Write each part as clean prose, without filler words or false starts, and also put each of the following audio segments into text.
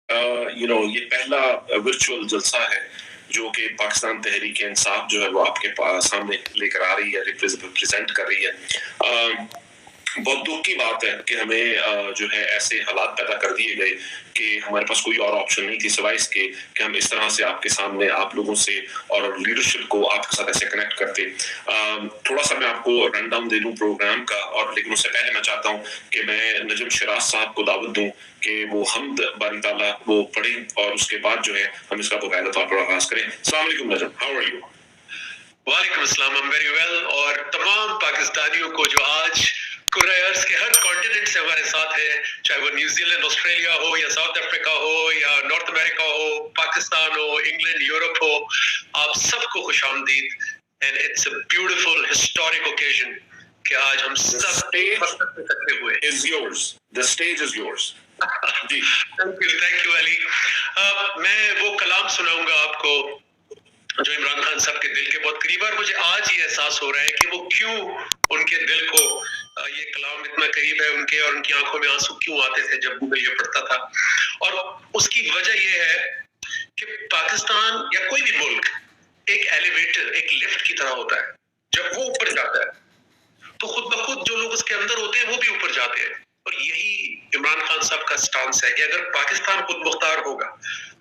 یہ پہلا ورچوئل جلسہ ہے جو کہ پاکستان تحریک انصاف جو ہے وہ آپ کے سامنے لے کر آ رہی ہے، ریپرزینٹ کر رہی ہے. بہت دکھ کی بات ہے کہ ہمیں جو ہے ایسے حالات پیدا کر دیے گئے کہ ہمارے پاس کوئی اور آپشن نہیں تھی سوائے اس کے کہ ہم اس طرح سے آپ کے سامنے آپ لوگوں سے اور لیڈرشپ کو آپ کے ساتھ ایسے کنیکٹ کرتے. تھوڑا سا میں آپ کو رن ڈاؤن دے دوں پروگرام کا، اور لیکن اس سے پہلے میں چاہتا ہوں کہ میں نجم شراز صاحب کو دعوت دوں کہ وہ حمد باری تعالیٰ وہ پڑھیں، اور اس کے بعد جو ہے ہم اس کا باقاعدہ طور پر آغاز کریں. السلام علیکم نجم، ہاؤ آر یو؟ وعلیکم السلام، I'm very well. اور تمام پاکستانیوں کو جو آج کرۂ ارض کے ہر کانٹیننٹ سے ہمارے ساتھ ہے، چاہے وہ نیوزی لینڈ، آسٹریلیا ہو یا ساؤتھ افریقہ ہو یا نارتھ امریکہ ہو، پاکستان ہو، انگلینڈ، یورپ ہو، آپ سب کو خوش آمدید. And it's a beautiful historic occasion کہ آج ہم سب اکٹھے ہوئے. is yours. The stage is yours. جی تھینک یو علی. میں وہ کلام سناؤں گا آپ کو جو عمران خان صاحب کے دل کے بہت قریب ہے، اور مجھے آج یہ احساس ہو رہا ہے کہ وہ کیوں ان کے دل کو یہ کلام اتنا قریب ہے ان کے، اور ان کی آنکھوں میں آنسو کیوں آتے تھے جب وہ یہ پڑھتا تھا. اور اس کی وجہ یہ ہے کہ پاکستان یا کوئی بھی ملک ایک ایلیویٹر، ایک لفٹ کی طرح ہوتا ہے. جب وہ اوپر جاتا ہے تو خود بخود جو لوگ اس کے اندر ہوتے ہیں وہ بھی اوپر جاتے ہیں. اور یہی عمران خان صاحب کا سٹانس ہے کہ اگر پاکستان خود مختار ہوگا،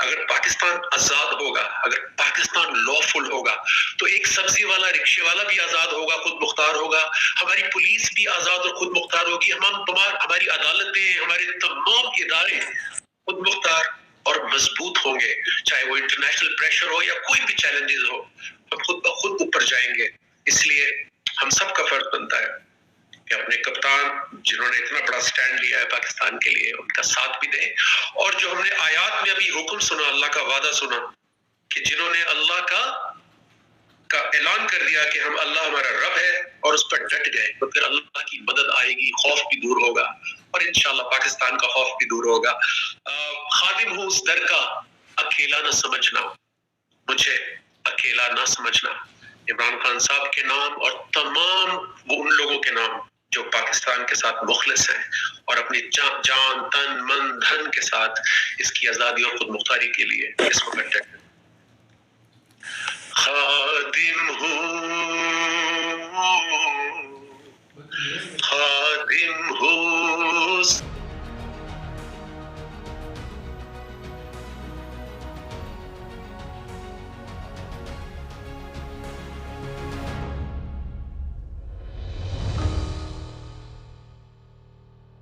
اگر پاکستان آزاد ہوگا، اگر پاکستان لافل ہوگا، تو ایک سبزی والا، رکشے والا بھی آزاد ہوگا، خود مختار ہوگا، ہماری پولیس بھی آزاد اور خود مختار ہوگی، ہماری عدالتیں، ہمارے تمام ادارے خود مختار اور مضبوط ہوں گے. چاہے وہ انٹرنیشنل پریشر ہو یا کوئی بھی چیلنجز ہو، ہم خود بخود اوپر جائیں گے. اس لیے ہم سب کا فرض بنتا ہے کہ اپنے کپتان جنہوں نے اتنا بڑا سٹینڈ لیا ہے پاکستان کے لیے، ان کا ساتھ بھی دیں. اور جو ہم نے آیات میں ابھی حکم سنا، اللہ کا وعدہ سنا کہ جنہوں نے اللہ کا اعلان کر دیا کہ ہم اللہ ہمارا رب ہے اور اس پر ڈٹ گئے، تو پھر اللہ کی مدد آئے گی، خوف بھی دور ہوگا، اور انشاءاللہ پاکستان کا خوف بھی دور ہوگا. خادم ہوں اس در کا، اکیلا نہ سمجھنا، مجھے اکیلا نہ سمجھنا. عمران خان صاحب کے نام اور تمام وہ ان لوگوں کے نام جو پاکستان کے ساتھ مخلص ہیں اور اپنی جان، تن، من، دھن کے ساتھ اس کی آزادی اور خود مختاری کے لیے اس وقت ڈٹے. خادم ہوں، خادم ہوں